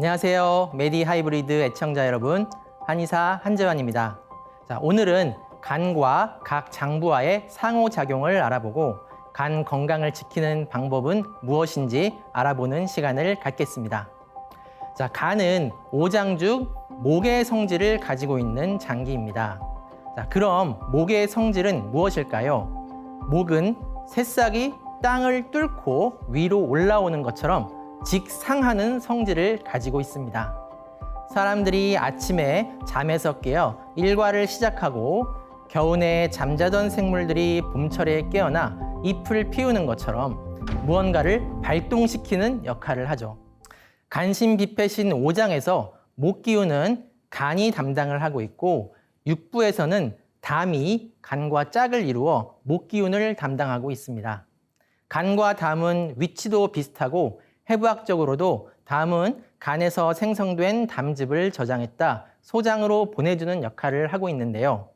안녕하세요. 메디 하이브리드 애청자 여러분, 한의사 한재환입니다. 자, 오늘은 간과 각 장부와의 상호작용을 알아보고 간 건강을 지키는 방법은 무엇인지 알아보는 시간을 갖겠습니다. 자, 간은 오장 중 목의 성질을 가지고 있는 장기입니다. 자, 그럼 목의 성질은 무엇일까요? 목은 새싹이 땅을 뚫고 위로 올라오는 것처럼 직상하는 성질을 가지고 있습니다. 사람들이 아침에 잠에서 깨어 일과를 시작하고 겨우내 잠자던 생물들이 봄철에 깨어나 잎을 피우는 것처럼 무언가를 발동시키는 역할을 하죠. 간신비패신 5장에서 목 기운은 간이 담당을 하고 있고 육부에서는 담이 간과 짝을 이루어 목 기운을 담당하고 있습니다. 간과 담은 위치도 비슷하고 해부학적으로도 담은 간에서 생성된 담즙을 저장했다 소장으로 보내주는 역할을 하고 있는데요.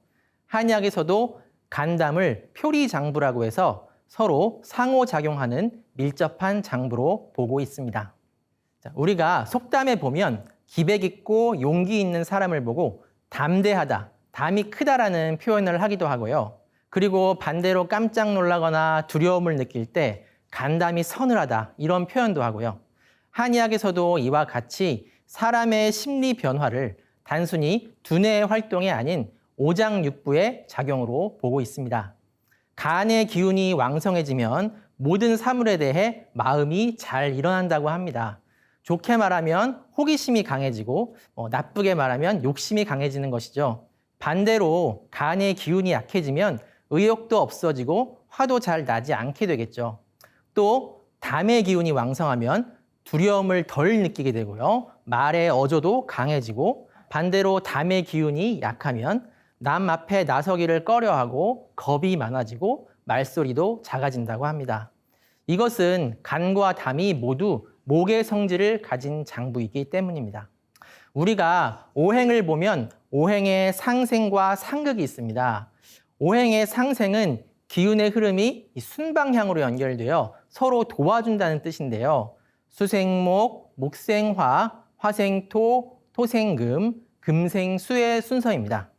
한의학에서도 간담을 표리장부라고 해서 서로 상호작용하는 밀접한 장부로 보고 있습니다. 자, 우리가 속담에 보면 기백 있고 용기 있는 사람을 보고 담대하다, 담이 크다라는 표현을 하기도 하고요. 그리고 반대로 깜짝 놀라거나 두려움을 느낄 때 간담이 서늘하다 이런 표현도 하고요. 한의학에서도 이와 같이 사람의 심리 변화를 단순히 두뇌의 활동이 아닌 오장육부의 작용으로 보고 있습니다. 간의 기운이 왕성해지면 모든 사물에 대해 마음이 잘 일어난다고 합니다. 좋게 말하면 호기심이 강해지고 나쁘게 말하면 욕심이 강해지는 것이죠. 반대로 간의 기운이 약해지면 의욕도 없어지고 화도 잘 나지 않게 되겠죠. 또 담의 기운이 왕성하면 두려움을 덜 느끼게 되고요. 말의 어조도 강해지고 반대로 담의 기운이 약하면 남 앞에 나서기를 꺼려하고 겁이 많아지고 말소리도 작아진다고 합니다. 이것은 간과 담이 모두 목의 성질을 가진 장부이기 때문입니다. 우리가 오행을 보면 오행의 상생과 상극이 있습니다. 오행의 상생은 기운의 흐름이 순방향으로 연결되어 서로 도와준다는 뜻인데요. 수생목, 목생화, 화생토, 토생금, 금생수의 순서입니다.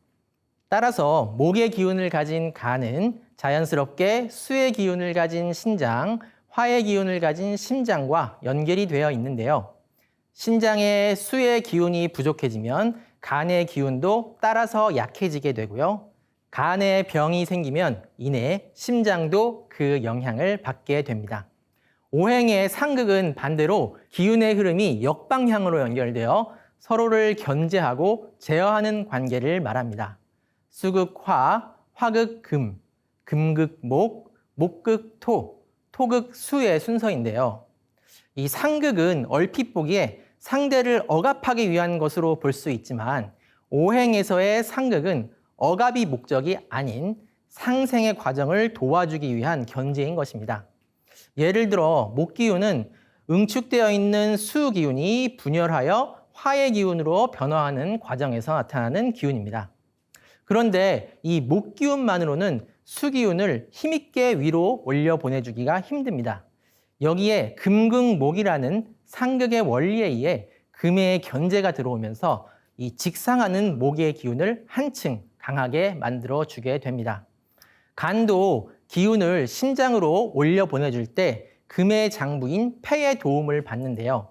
따라서 목의 기운을 가진 간은 자연스럽게 수의 기운을 가진 신장, 화의 기운을 가진 심장과 연결이 되어 있는데요. 신장의 수의 기운이 부족해지면 간의 기운도 따라서 약해지게 되고요. 간에 병이 생기면 이내 심장도 그 영향을 받게 됩니다. 오행의 상극은 반대로 기운의 흐름이 역방향으로 연결되어 서로를 견제하고 제어하는 관계를 말합니다. 수극화, 화극금, 금극목, 목극토, 토극수의 순서인데요. 이 상극은 얼핏 보기에 상대를 억압하기 위한 것으로 볼 수 있지만 오행에서의 상극은 억압이 목적이 아닌 상생의 과정을 도와주기 위한 견제인 것입니다. 예를 들어 목기운은 응축되어 있는 수기운이 분열하여 화의 기운으로 변화하는 과정에서 나타나는 기운입니다. 그런데 이 목기운만으로는 수기운을 힘있게 위로 올려 보내주기가 힘듭니다. 여기에 금극목이라는 상극의 원리에 의해 금의 견제가 들어오면서 이 직상하는 목의 기운을 한층 강하게 만들어주게 됩니다. 간도 기운을 신장으로 올려 보내줄 때 금의 장부인 폐의 도움을 받는데요.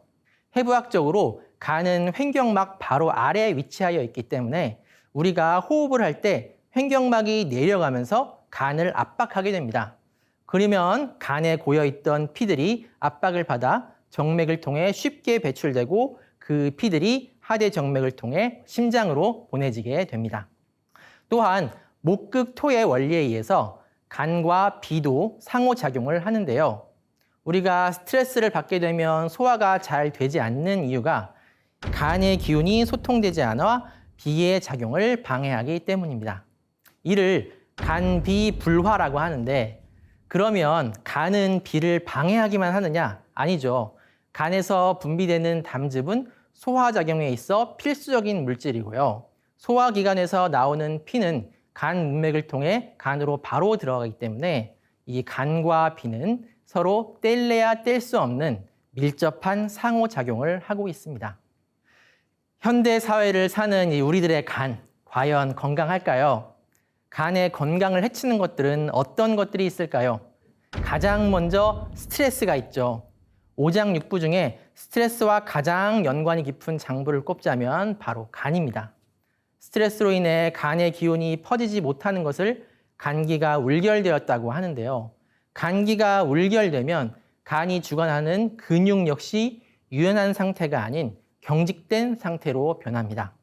해부학적으로 간은 횡격막 바로 아래에 위치하여 있기 때문에 우리가 호흡을 할 때 횡격막이 내려가면서 간을 압박하게 됩니다. 그러면 간에 고여있던 피들이 압박을 받아 정맥을 통해 쉽게 배출되고 그 피들이 하대 정맥을 통해 심장으로 보내지게 됩니다. 또한 목극토의 원리에 의해서 간과 비도 상호작용을 하는데요. 우리가 스트레스를 받게 되면 소화가 잘 되지 않는 이유가 간의 기운이 소통되지 않아 비의 작용을 방해하기 때문입니다. 이를 간비불화라고 하는데 그러면 간은 비를 방해하기만 하느냐? 아니죠. 간에서 분비되는 담즙은 소화작용에 있어 필수적인 물질이고요. 소화기관에서 나오는 피는 간 문맥을 통해 간으로 바로 들어가기 때문에 이 간과 비는 서로 뗄래야 뗄 수 없는 밀접한 상호작용을 하고 있습니다. 현대 사회를 사는 이 우리들의 간, 과연 건강할까요? 간의 건강을 해치는 것들은 어떤 것들이 있을까요? 가장 먼저 스트레스가 있죠. 오장육부 중에 스트레스와 가장 연관이 깊은 장부를 꼽자면 바로 간입니다. 스트레스로 인해 간의 기운이 퍼지지 못하는 것을 간기가 울결되었다고 하는데요. 간기가 울결되면 간이 주관하는 근육 역시 유연한 상태가 아닌 경직된 상태로 변합니다.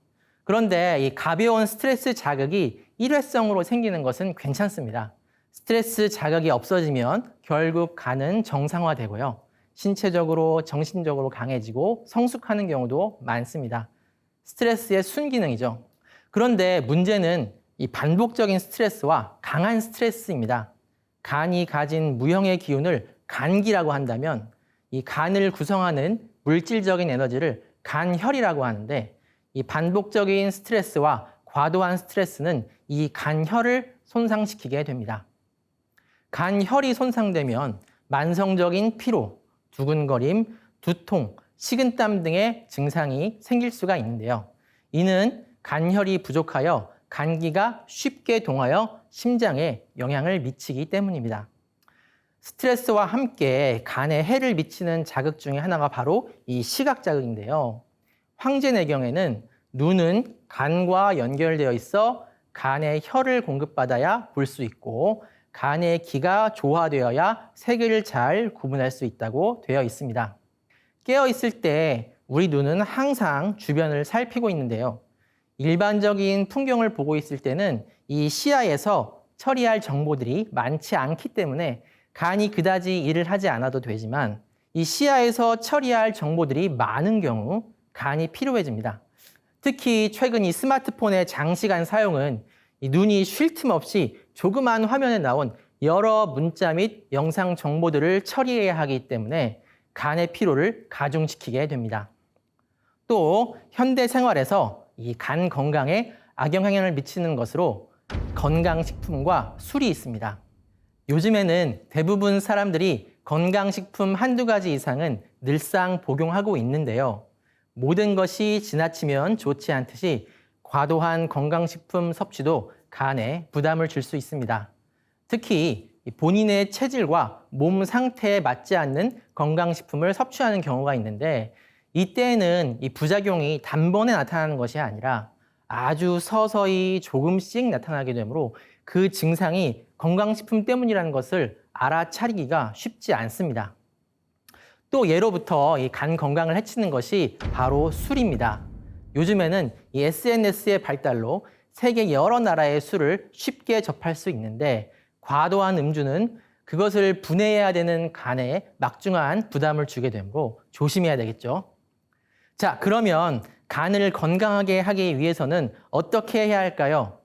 그런데 이 가벼운 스트레스 자극이 일회성으로 생기는 것은 괜찮습니다. 스트레스 자극이 없어지면 결국 간은 정상화되고요. 신체적으로, 정신적으로 강해지고 성숙하는 경우도 많습니다. 스트레스의 순기능이죠. 그런데 문제는 이 반복적인 스트레스와 강한 스트레스입니다. 간이 가진 무형의 기운을 간기라고 한다면 이 간을 구성하는 물질적인 에너지를 간혈이라고 하는데 이 반복적인 스트레스와 과도한 스트레스는 이 간혈을 손상시키게 됩니다. 간혈이 손상되면 만성적인 피로, 두근거림, 두통, 식은땀 등의 증상이 생길 수가 있는데요. 이는 간혈이 부족하여 간기가 쉽게 동하여 심장에 영향을 미치기 때문입니다. 스트레스와 함께 간에 해를 미치는 자극 중에 하나가 바로 이 시각 자극인데요. 황제내경에는 눈은 간과 연결되어 있어 간에 혈을 공급받아야 볼 수 있고 간의 기가 조화되어야 세계를 잘 구분할 수 있다고 되어 있습니다. 깨어 있을 때 우리 눈은 항상 주변을 살피고 있는데요. 일반적인 풍경을 보고 있을 때는 이 시야에서 처리할 정보들이 많지 않기 때문에 간이 그다지 일을 하지 않아도 되지만 이 시야에서 처리할 정보들이 많은 경우 간이 피로해집니다. 특히 최근 이 스마트폰의 장시간 사용은 이 눈이 쉴 틈 없이 조그만 화면에 나온 여러 문자 및 영상 정보들을 처리해야 하기 때문에 간의 피로를 가중시키게 됩니다. 또 현대 생활에서 이 간 건강에 악영향을 미치는 것으로 건강식품과 술이 있습니다. 요즘에는 대부분 사람들이 건강식품 한두 가지 이상은 늘상 복용하고 있는데요. 모든 것이 지나치면 좋지 않듯이 과도한 건강식품 섭취도 간에 부담을 줄 수 있습니다. 특히 본인의 체질과 몸 상태에 맞지 않는 건강식품을 섭취하는 경우가 있는데 이때에는 이 부작용이 단번에 나타나는 것이 아니라 아주 서서히 조금씩 나타나게 되므로 그 증상이 건강식품 때문이라는 것을 알아차리기가 쉽지 않습니다. 또 예로부터 이 간 건강을 해치는 것이 바로 술입니다. 요즘에는 이 SNS의 발달로 세계 여러 나라의 술을 쉽게 접할 수 있는데 과도한 음주는 그것을 분해해야 되는 간에 막중한 부담을 주게 되므로 조심해야 되겠죠. 자, 그러면 간을 건강하게 하기 위해서는 어떻게 해야 할까요?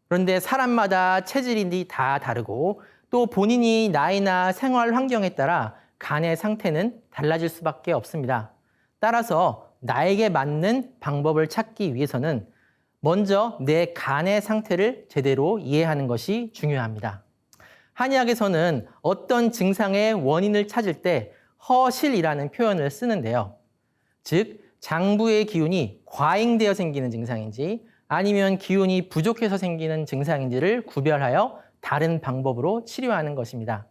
그런데 사람마다 체질이 다 다르고 또 본인이 나이나 생활 환경에 따라 간의 상태는 달라질 수밖에 없습니다. 따라서 나에게 맞는 방법을 찾기 위해서는 먼저 내 간의 상태를 제대로 이해하는 것이 중요합니다. 한의학에서는 어떤 증상의 원인을 찾을 때 허실이라는 표현을 쓰는데요. 즉, 장부의 기운이 과잉되어 생기는 증상인지 아니면 기운이 부족해서 생기는 증상인지를 구별하여 다른 방법으로 치료하는 것입니다.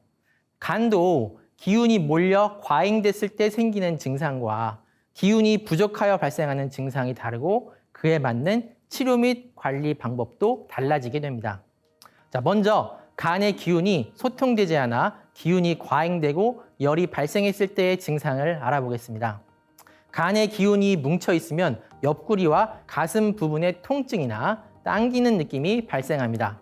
간도 기운이 몰려 과잉됐을 때 생기는 증상과 기운이 부족하여 발생하는 증상이 다르고 그에 맞는 치료 및 관리 방법도 달라지게 됩니다. 자, 먼저 간의 기운이 소통되지 않아 기운이 과잉되고 열이 발생했을 때의 증상을 알아보겠습니다. 간의 기운이 뭉쳐 있으면 옆구리와 가슴 부분의 통증이나 당기는 느낌이 발생합니다.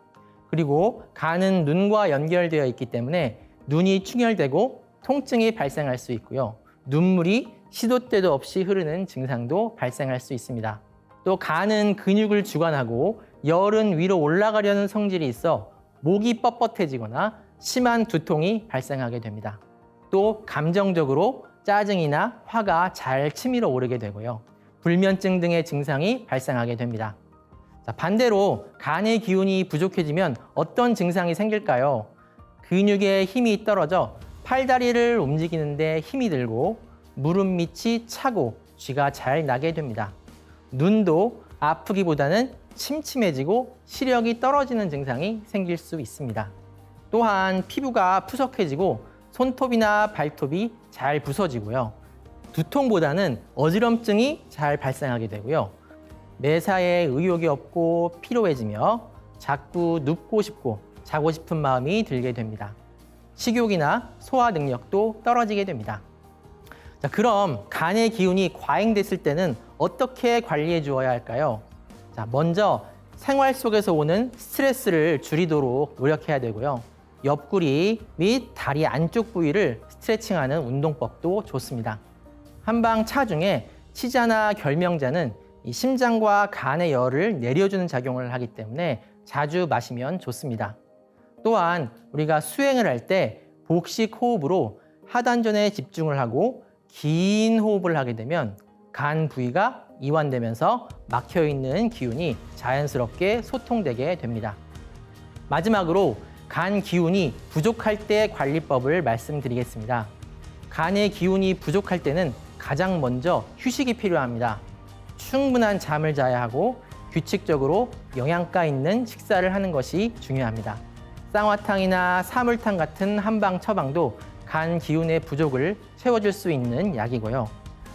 그리고 간은 눈과 연결되어 있기 때문에 눈이 충혈되고 통증이 발생할 수 있고요. 눈물이 시도 때도 없이 흐르는 증상도 발생할 수 있습니다. 또 간은 근육을 주관하고 열은 위로 올라가려는 성질이 있어 목이 뻣뻣해지거나 심한 두통이 발생하게 됩니다. 또 감정적으로 짜증이나 화가 잘 치밀어 오르게 되고요. 불면증 등의 증상이 발생하게 됩니다. 자, 반대로 간의 기운이 부족해지면 어떤 증상이 생길까요? 근육의 힘이 떨어져 팔다리를 움직이는데 힘이 들고 무릎 밑이 차고 쥐가 잘 나게 됩니다. 눈도 아프기보다는 침침해지고 시력이 떨어지는 증상이 생길 수 있습니다. 또한 피부가 푸석해지고 손톱이나 발톱이 잘 부서지고요. 두통보다는 어지럼증이 잘 발생하게 되고요. 매사에 의욕이 없고 피로해지며 자꾸 눕고 싶고 자고 싶은 마음이 들게 됩니다. 식욕이나 소화 능력도 떨어지게 됩니다. 자, 그럼 간의 기운이 과잉됐을 때는 어떻게 관리해 주어야 할까요? 자, 먼저 생활 속에서 오는 스트레스를 줄이도록 노력해야 되고요. 옆구리 및 다리 안쪽 부위를 스트레칭하는 운동법도 좋습니다. 한방 차 중에 치자나 결명자는 이 심장과 간의 열을 내려주는 작용을 하기 때문에 자주 마시면 좋습니다. 또한 우리가 수행을 할 때 복식 호흡으로 하단전에 집중을 하고 긴 호흡을 하게 되면 간 부위가 이완되면서 막혀있는 기운이 자연스럽게 소통되게 됩니다. 마지막으로 간 기운이 부족할 때 관리법을 말씀드리겠습니다. 간의 기운이 부족할 때는 가장 먼저 휴식이 필요합니다. 충분한 잠을 자야 하고 규칙적으로 영양가 있는 식사를 하는 것이 중요합니다. 쌍화탕이나 사물탕 같은 한방 처방도 간 기운의 부족을 채워줄 수 있는 약이고요.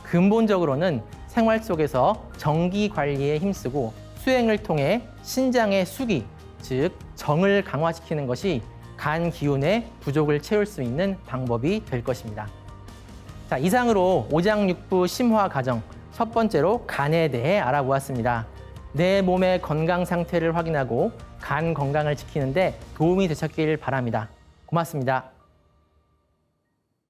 근본적으로는 생활 속에서 정기 관리에 힘쓰고 수행을 통해 신장의 수기, 즉 정을 강화시키는 것이 간 기운의 부족을 채울 수 있는 방법이 될 것입니다. 자, 이상으로 오장육부 심화 과정 첫 번째로 간에 대해 알아보았습니다. 내 몸의 건강 상태를 확인하고 간 건강을 지키는 데 도움이 되셨길 바랍니다. 고맙습니다.